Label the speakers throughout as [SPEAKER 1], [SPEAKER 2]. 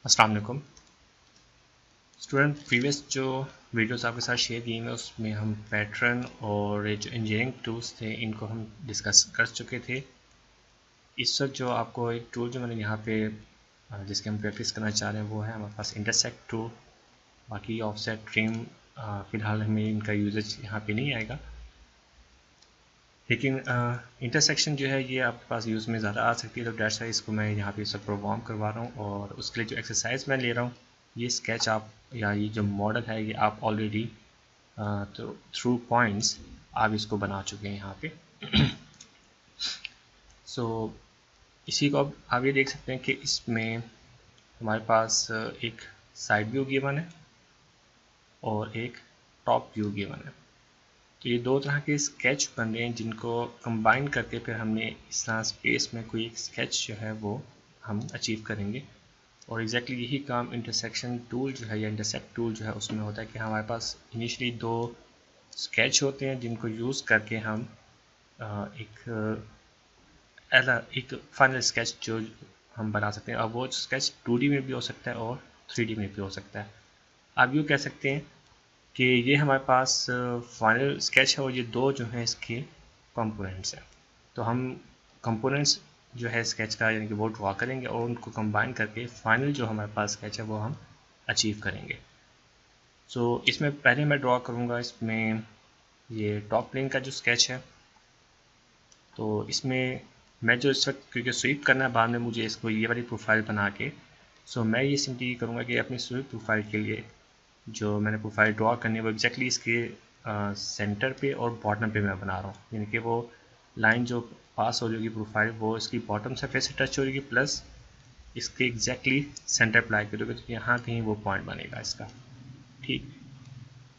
[SPEAKER 1] अस्सलाम वालेकुम student. Previous जो वीडियोस आपके साथ शेयर की मैं उसमें हम पैटर्न और जो इंजीनियरिंग टूल्स थे इनको हम डिस्कस कर चुके थे। इस वक्त जो आपको एक टूल जो मैंने यहाँ पे जिसके हम प्रैक्टिस करना चाह रहे हैं वो है हमारे पास इंटरसेक्ट टूल। बाकी ऑफसेट ट्रिम फ़िलहाल हमें इनका यूजेज यहाँ पे नहीं आएगा, लेकिन इंटरसेक्शन जो है ये आपके पास यूज़ में ज़्यादा आ सकती है, तो डेट्स वाइज इसको मैं यहाँ पे सब परफॉर्म करवा रहा हूँ। और उसके लिए जो एक्सरसाइज मैं ले रहा हूँ ये स्केच आप या ये जो मॉडल है ये आप ऑलरेडी तो थ्रू पॉइंट्स आप इसको बना चुके हैं यहाँ पे। सो इसी को अब आप ये देख सकते हैं कि इसमें हमारे पास एक साइड व्यू गिवन है और एक टॉप व्यू गिवन है। तो ये दो तरह के स्केच बन रहे हैं जिनको कंबाइन करके फिर हमने इस तरह स्पेस में कोई एक स्केच जो है वो हम अचीव करेंगे। और एग्जैक्टली यही काम इंटरसेक्शन टूल जो है या इंटरसेक्ट टूल जो है उसमें होता है कि हमारे पास इनिशियली दो स्केच होते हैं जिनको यूज़ करके हम एक फाइनल स्केच जो हम बना सकते हैं। अब वो स्केच 2D में भी हो सकता है और 3D में भी हो सकता है। आप यूँ कह सकते हैं कि ये हमारे पास फाइनल स्केच है और ये दो जो हैं इसके कंपोनेंट्स हैं। तो हम कंपोनेंट्स जो है स्केच का यानी कि वो ड्रॉ करेंगे और उनको कंबाइन करके फाइनल जो हमारे पास स्केच है वो हम अचीव करेंगे। सो इसमें पहले मैं ड्रॉ करूँगा इसमें ये टॉप प्लेन का जो स्केच है। तो इसमें मैं जो इस वक्त क्योंकि स्वीप करना है बाद में मुझे इसको ये वाली प्रोफाइल बना के, सो मैं ये सिंपली करूँगा कि अपनी स्वीप प्रोफाइल के लिए जो मैंने प्रोफाइल ड्रॉ करनी है वो एग्जैक्टली इसके सेंटर पे और बॉटम पे मैं बना रहा हूँ, यानी कि वो लाइन जो पास हो जाएगी प्रोफाइल वो इसकी बॉटम सरफेस से टच हो जाएगी प्लस इसके एग्जैक्टली सेंटर अप्लाई करोगे तो यहाँ कहीं वो पॉइंट बनेगा इसका। ठीक,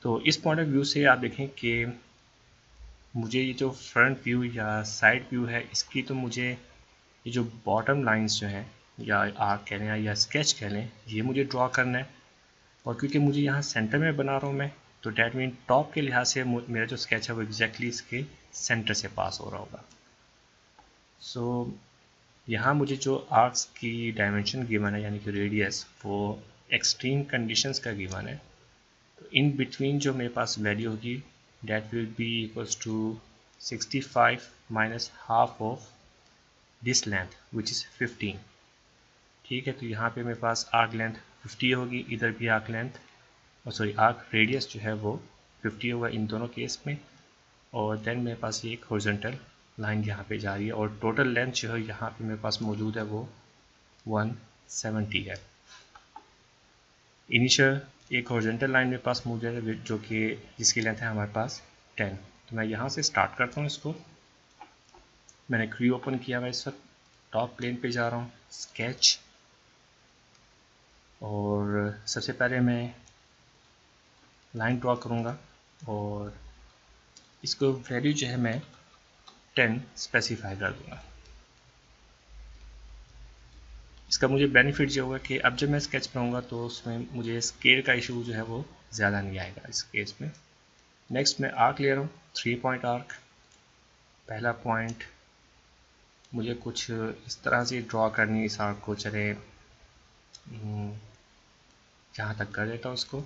[SPEAKER 1] तो इस पॉइंट ऑफ व्यू से आप देखें कि मुझे ये जो फ्रंट व्यू या साइड व्यू है इसकी तो मुझे ये जो बॉटम लाइंस जो हैं या आर्क कह लें या स्केच कह लें ये मुझे ड्रॉ करना है। और क्योंकि मुझे यहाँ सेंटर में बना रहा हूँ मैं, तो डैट मीन टॉप के लिहाज से मेरा जो स्केच है वो एग्जैक्टली इसके सेंटर से पास हो रहा होगा। सो यहाँ मुझे जो आर्क्स की डायमेंशन गिवन है यानी कि रेडियस वो एक्सट्रीम कंडीशंस का गिवन है। तो इन बिटवीन जो मेरे पास वैल्यू होगी that will be equals to 65 minus half of this length which is 15। ठीक है, तो यहाँ पे मेरे पास आर्क लेंथ 50 होगी, इधर भी आर्क लेंथ और सॉरी आर्क रेडियस जो है वो 50 होगा इन दोनों केस में। और देन मेरे पास ये एक हॉरिजॉन्टल लाइन यहाँ पे जा रही है और टोटल लेंथ जो है यहाँ पे मेरे पास मौजूद है वो 170 है। इनिशियल एक हॉरिजॉन्टल लाइन मेरे पास मौजूद है जो कि जिसकी लेंथ है हमारे पास 10। तो मैं यहाँ से स्टार्ट करता हूँ इसको। मैंने क्री ओपन किया हुआ इस वक्त, टॉप प्लेन पे जा रहा हूँ, स्केच, और सबसे पहले मैं लाइन ड्रॉ करूँगा और इसको वैल्यू जो है मैं 10 स्पेसिफाई कर दूँगा। इसका मुझे बेनिफिट ये होगा कि अब जब मैं स्केच बनाऊँगा तो उसमें मुझे स्केल का इशू जो है वो ज़्यादा नहीं आएगा इस केस में। नेक्स्ट मैं आर्क ले रहा हूँ, 3 पॉइंट आर्क। पहला पॉइंट मुझे कुछ इस तरह से ड्रॉ करनी है, इस आर्क को चले जहाँ तक कर देता हूँ उसको।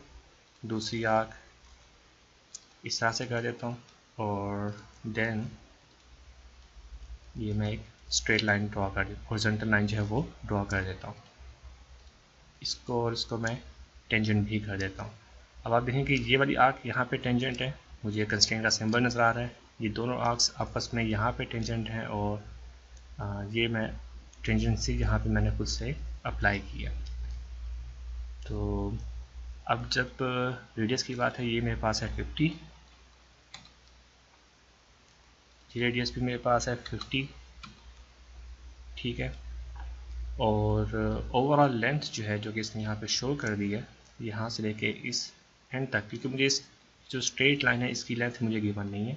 [SPEAKER 1] दूसरी आर्क इस तरह से कर देता हूँ और देन ये मैं एक स्ट्रेट लाइन ड्रॉ कर देता हूँ, हॉरिजॉन्टल लाइन जो है वो ड्रॉ कर देता हूँ। इसको और इसको मैं टेंजेंट भी कर देता हूँ। अब आप देखें कि ये वाली आर्क यहाँ पे टेंजेंट है, मुझे कंस्ट्रेंट का सिंबल नज़र आ रहा है। ये दोनों आर्क्स आपस में यहाँ पे टेंजेंट हैं और ये मैं टेंजेंसी यहाँ पे मैंने खुद से अप्लाई किया। तो अब जब रेडियस की बात है ये मेरे पास है 50, ये रेडियस भी मेरे पास है 50। ठीक है, और ओवरऑल लेंथ जो है जो कि इसने यहाँ पे शो कर दी है यहाँ से लेके इस एंड तक, क्योंकि मुझे इस जो स्ट्रेट लाइन है इसकी लेंथ मुझे गिवन नहीं है,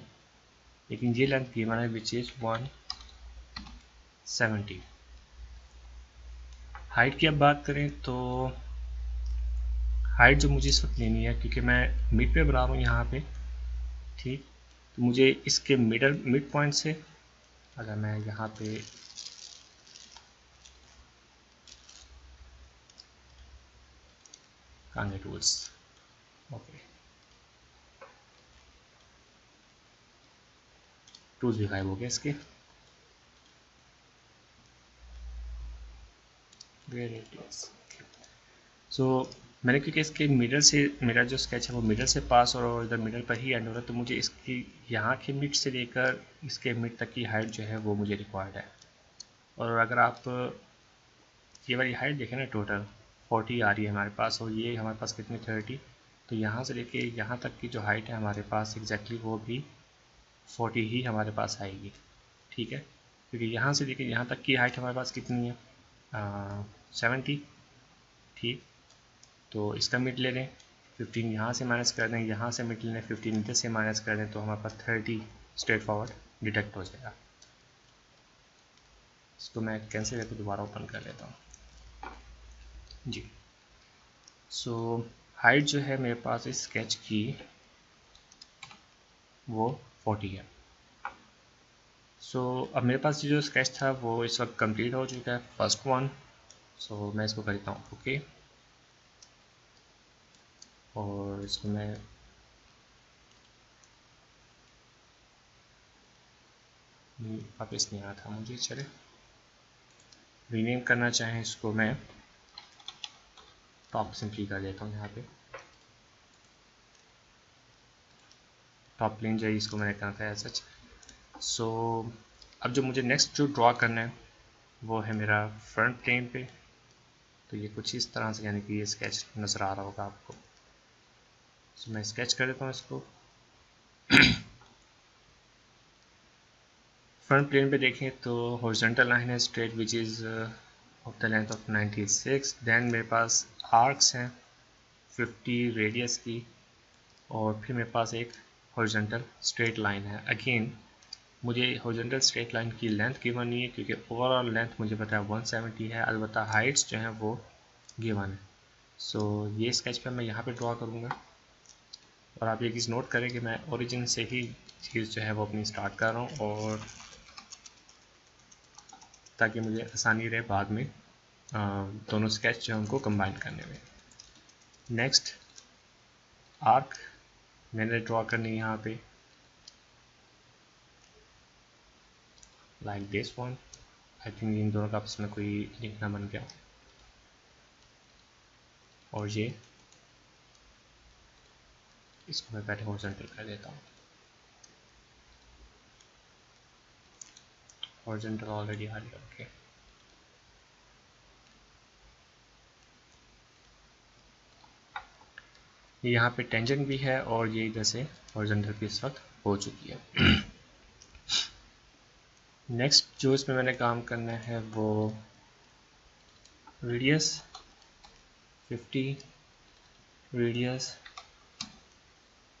[SPEAKER 1] लेकिन ये लेंथ गिवन है विच इज़ 170। हाइट की अब बात करें तो हाइट जो मुझे इस वक्त लेनी है क्योंकि मैं मिड पे बना रहा हूँ यहाँ पे, ठीक, तो मुझे इसके मिड पॉइंट से अगर मैं यहाँ पे कहाँ गए टूल्स, ओके टूल्स भी गायब हो गए इसके। सो मैंने क्योंकि इसके मिडल से, मेरा जो स्केच है वो मिडल से पास और इधर मिडल पर ही एंड हो रहा है, तो मुझे इसकी यहाँ के मिड से लेकर इसके मिड तक की हाइट जो है वो मुझे रिक्वायर्ड है। और अगर आप ये वाली हाइट देखें ना, टोटल 40 आ रही है हमारे पास, और ये हमारे पास कितनी 30, तो यहाँ से लेके यहाँ तक की जो हाइट है हमारे पास एग्जैक्टली वो भी 40 ही हमारे पास आएगी, ठीक है। क्योंकि यहाँ से लेके यहाँ तक की हाइट हमारे पास कितनी है 70, ठीक। तो इसका मिड ले लें, 15 यहाँ से माइनस कर दें, यहाँ से मिड लें 15 इधर से माइनस कर दें, तो हमारे पास 30 स्ट्रेट फॉरवर्ड डिटेक्ट हो जाएगा। इसको मैं कैंसिल करके दोबारा ओपन कर लेता हूँ जी। सो हाइट जो है मेरे पास इस स्केच की वो 40 है। सो अब मेरे पास जो स्केच था वो इस वक्त कंप्लीट हो चुका है, फर्स्ट वन। सो मैं इसको करता हूँ ओके, और इसको मैं वापस नहीं आया था मुझे, चले रीनेम करना चाहें इसको मैं टॉप सिंपली कर देता हूँ यहाँ पे, टॉप प्लेन जो है इसको मैंने कहा था सच। सो अब जो मुझे नेक्स्ट जो ड्रॉ करना है वो है मेरा फ्रंट प्लेन पे। तो ये कुछ इस तरह से, यानी कि ये स्केच नज़र आ रहा होगा आपको। सो मैं स्केच कर देता हूँ इसको। फ्रंट प्लेन पे देखें तो हॉरिजॉन्टल लाइन है straight which is of the length of 96। Then मेरे पास आर्क्स हैं 50 रेडियस की, और फिर मेरे पास एक हॉरिजॉन्टल स्ट्रेट लाइन है। अगेन मुझे हॉरिजॉन्टल स्ट्रेट लाइन की लेंथ गिवन नहीं है, क्योंकि ओवरऑल लेंथ मुझे पता है 170 है, अलबत्ता हाइट्स जो हैं वो गिवन है। सो ये स्केच पे मैं यहाँ पे ड्रॉ करूँगा, और आप ये चीज़ नोट करें कि मैं ओरिजिन से ही चीज़ जो है वो अपनी स्टार्ट कर रहा हूँ, और ताकि मुझे आसानी रहे बाद में दोनों स्केच जो है उनको कंबाइन करने में। नेक्स्ट आर्क मैंने ड्रॉ करनी है यहाँ पे, like this one. I think in दोनों का आपस में कोई लिंक ना बन गया, और ये इसको मैं पहले हॉरिजॉन्टल कर देता हूँ। हॉरिजॉन्टल ऑलरेडी आ गया, ओके। ये यहाँ पे टेंजेंट भी है, और ये इधर से हॉरिजॉन्टल भी इस वक्त हो चुकी है। नेक्स्ट जो इसमें मैंने काम करना है वो रेडियस 50, रेडियस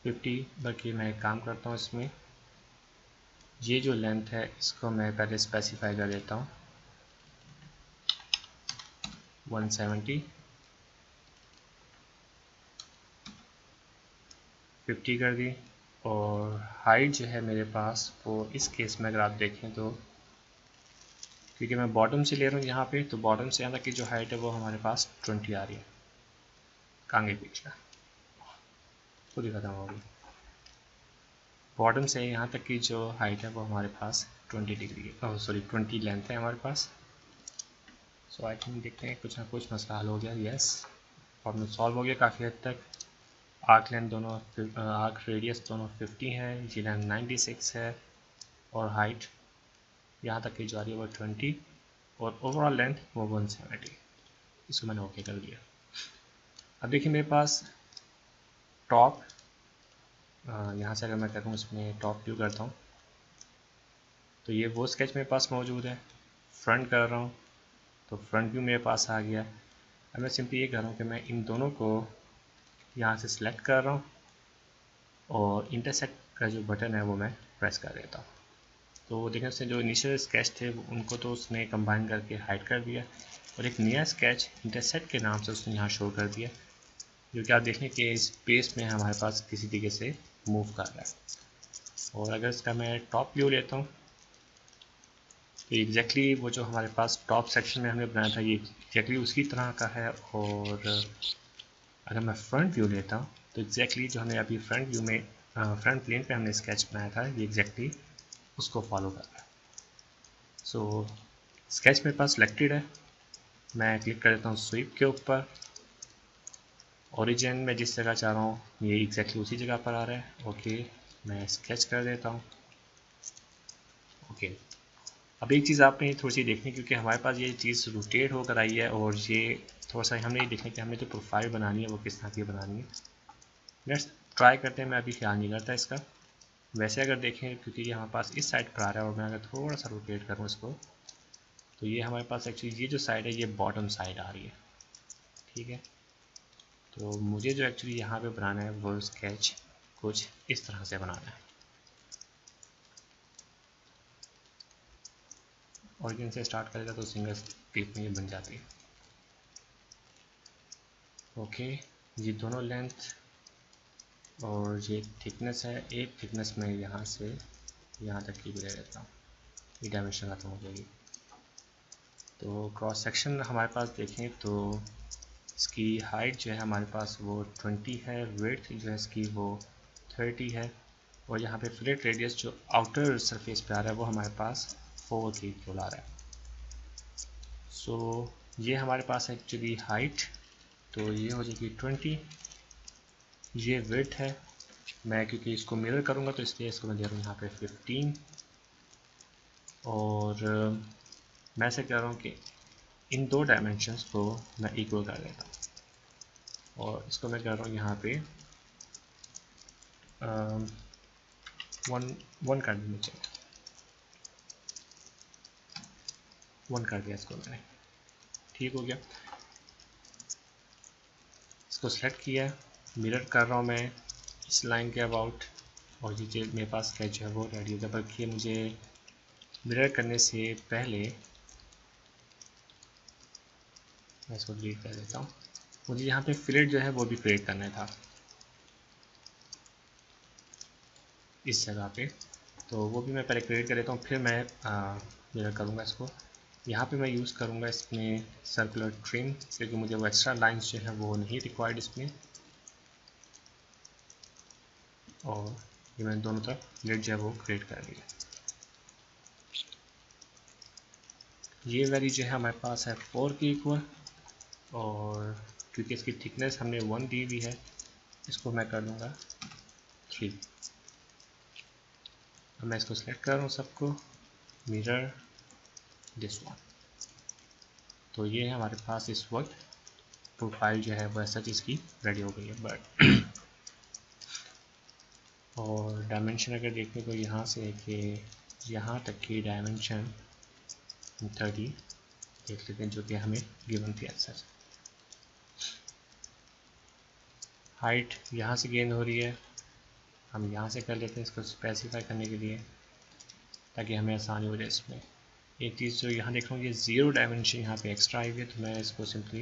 [SPEAKER 1] 50, बल्कि मैं एक काम करता हूँ इसमें, ये जो लेंथ है इसको मैं पहले स्पेसिफाई कर देता हूँ 170, 50 कर दी। और हाइट जो है मेरे पास वो इस केस में अगर आप देखें तो, क्योंकि मैं बॉटम से ले रहा हूँ यहाँ पे, तो बॉटम से यहाँ तक की जो हाइट है वो हमारे पास 20 आ रही है। कांगे पीछे खुद ही खत्म होगी। बॉटम से यहाँ तक की जो हाइट है वो हमारे पास 20 डिग्री है, सॉरी 20 लेंथ है हमारे पास। सो आई थिंक देखते हैं कुछ ना कुछ मसला हल हो गया। यस, प्रॉब्लम सॉल्व हो गया काफ़ी हद तक। आर्क लेंथ दोनों, आर्क रेडियस दोनों 50 है, जी लेंथ 96 है, और हाइट यहाँ तक की जो आ रही है वो 20, और ओवरऑल लेंथ वो 170। इसको मैंने ओके कर दिया। अब देखिए मेरे पास टॉप, यहाँ से अगर मैं करूँ इसमें टॉप व्यू करता हूँ, तो ये वो स्केच मेरे पास मौजूद है। फ्रंट कर रहा हूँ तो फ्रंट व्यू मेरे पास आ गया। अब मैं सिंपली ये कर रहा हूँ कि मैं इन दोनों को यहाँ से सिलेक्ट कर रहा हूँ, और इंटरसेक्ट का जो बटन है वो मैं प्रेस कर देता हूँ। तो देखिए उसने जो इनिशियल स्केच थे उनको तो उसने कंबाइन करके हाइड कर दिया, और एक नया स्केच इंटरसेक्ट के नाम से उसने यहाँ शो कर दिया, जो कि आप देखें कि स्पेस में हमारे पास किसी तरीके से मूव कर रहा है। और अगर इसका मैं टॉप व्यू लेता हूँ तो एग्जैक्टली वो जो हमारे पास टॉप सेक्शन में हमने बनाया था ये एग्जैक्टली उसी तरह का है, और अगर मैं फ्रंट व्यू लेता हूँ तो एग्जैक्टली जो हमने अभी फ्रंट व्यू में फ्रंट प्लेन पे हमने स्केच बनाया था ये एग्जैक्टली उसको फॉलो कर रहा है। सो स्केच मेरे पास सिलेक्टेड है, मैं क्लिक कर देता हूँ स्वीप के ऊपर। ओरिजिन में जिस जगह चाह रहा हूँ ये एग्जैक्टली उसी जगह पर आ रहा है। ओके, मैं स्केच कर देता हूँ। ओके, अब एक चीज़ आपने थोड़ी सी देखनी, क्योंकि हमारे पास ये चीज़ रोटेट होकर आई है और ये थोड़ा सा हमने ये देखना कि हमने जो प्रोफाइल बनानी है वो किस तरह की बनानी है। लेट्स ट्राई करते हैं। मैं अभी ख्याल नहीं करता इसका। वैसे अगर देखें, क्योंकि ये हमारे पास इस साइड पर आ रहा है और मैं अगर थोड़ा सा रोटेट करूँ इसको, तो ये हमारे पास एक्चुअली ये जो साइड है ये बॉटम साइड आ रही है। ठीक है, तो मुझे जो एक्चुअली यहाँ पे बनाना है वो स्केच कुछ इस तरह से बनाना है। ऑरिजिन से स्टार्ट करेगा तो सिंगल क्लिक में ये बन जाती है। ओके, ये दोनों लेंथ और ये थिकनेस है, एक थिकनेस में यहाँ से यहाँ तक की भी ले लेता हूँ, ये डायमेंशन खत्म हो जाएगी। तो क्रॉस सेक्शन हमारे पास देखें तो इसकी हाइट जो है हमारे पास वो 20 है, विड्थ जो है इसकी वो 30 है, और यहाँ पे फिलेट रेडियस जो आउटर सरफेस पे आ रहा है वो हमारे पास 4 की इक्वल आ रहा है। सो ये हमारे पास एक्चुअली हाइट, तो ये हो जाएगी 20, ये विड्थ है। मैं क्योंकि इसको मिरर करूँगा तो इसलिए इसको मैं दे रहा हूँ यहाँ पे 15, और मैं ऐसे कह रहा हूँ कि इन दो डायमेंशंस को मैं इक्वल कर देता हूँ, और इसको मैं कर रहा हूँ यहाँ पे वन कर देना चाहिए, 1 कर दिया इसको मैंने। ठीक हो गया, इसको सेलेक्ट किया, मिरर कर रहा हूँ मैं इस लाइन के अबाउट, और ये जो मेरे पास स्केच है वो रेडी हो गया। बल्कि मुझे मिरर करने से पहले मैं इसको डिलीट कर देता हूँ। मुझे यहाँ पे फिलेट जो है वो भी क्रिएट करना था इस जगह पे, तो वो भी मैं पहले क्रिएट कर देता हूँ, फिर मैं मिरर करूँगा इसको। यहाँ पे मैं यूज़ करूँगा इसमें सर्कुलर ट्रिम, क्योंकि मुझे वो एक्स्ट्रा लाइंस जो है वो नहीं रिक्वायर्ड इसमें। और ये मैंने दोनों तरफ लेट जो है वो क्रिएट कर लिया। ये वैल्यू जो है हमारे पास है 4 की इक्वल, और क्योंकि इसकी थिकनेस हमने 1 दी हुई है, इसको मैं कर दूँगा 3। अब मैं इसको सेलेक्ट कर रहा हूँ सबको, मिरर दिस वन। तो ये है हमारे पास इस वक्त प्रोफाइल जो है वह सच इसकी रेडी हो गई है। बट और डायमेंशन अगर देखने को यहाँ से कि यहाँ तक की डायमेंशन 30 देख लेते हैं, जो कि हमें गिवन थी सच। हाइट यहाँ से गेन हो रही है, हम यहाँ से कर लेते हैं इसको स्पेसिफाई करने के लिए, ताकि हमें आसानी हो जाए इसमें। एक चीज़ जो यहाँ देख रहा हूँ ये 0 डायमेंशन यहाँ पे एक्स्ट्रा आई हुई है, तो मैं इसको सिंपली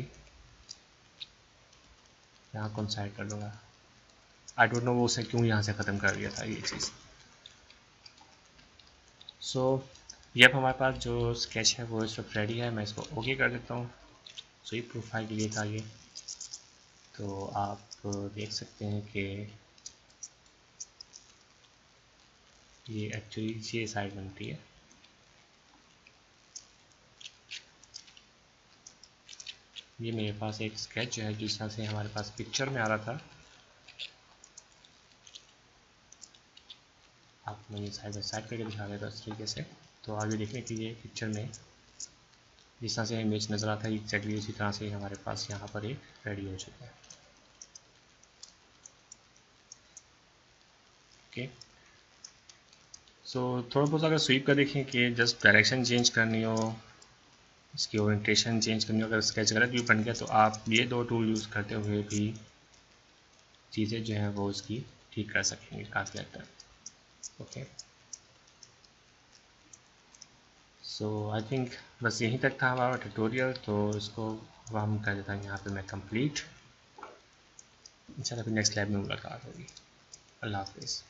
[SPEAKER 1] यहाँ कंसाइड कर दूँगा। आई डोंट नो वो उसे क्यों यहाँ से ख़त्म कर दिया था ये चीज़। सो ये अब हमारे पास जो स्केच है वो इस वक्त रेडी है। मैं इसको ओके कर देता हूँ। सो ये प्रोफाइल के लिए था ये, तो आप देख सकते हैं कि ये एक्चुअली ये साइड बनती है। ये मेरे पास एक स्केच है जिस तरह से हमारे पास पिक्चर में आ रहा था। आप मुझे साइड बाई साइड करके दिखा देगा इस तरीके से, तो आगे देखने के लिए पिक्चर में जिस तरह से इमेज नज़र आता है एक्जैक्टली उसी तरह से हमारे पास यहाँ पर एक रेडी हो चुका है। ओके, सो थोड़ा बहुत अगर स्वीप का देखें कि जस्ट डायरेक्शन चेंज करनी हो, इसकी ओरिएंटेशन चेंज करनी हो, अगर स्केच गलत भी बन गया तो आप ये दो टूल यूज़ करते हुए भी चीज़ें जो हैं वो इसकी ठीक कर सकेंगे काफ़ी हद तक। ओके, सो आई थिंक बस यहीं तक था हमारा ट्यूटोरियल, तो इसको अब हम कर देता हूँ यहाँ पे मैं कंप्लीट। इंशाल्लाह फिर नेक्स्ट लैब में मुलाकात होगी। अल्लाह हाफिज़।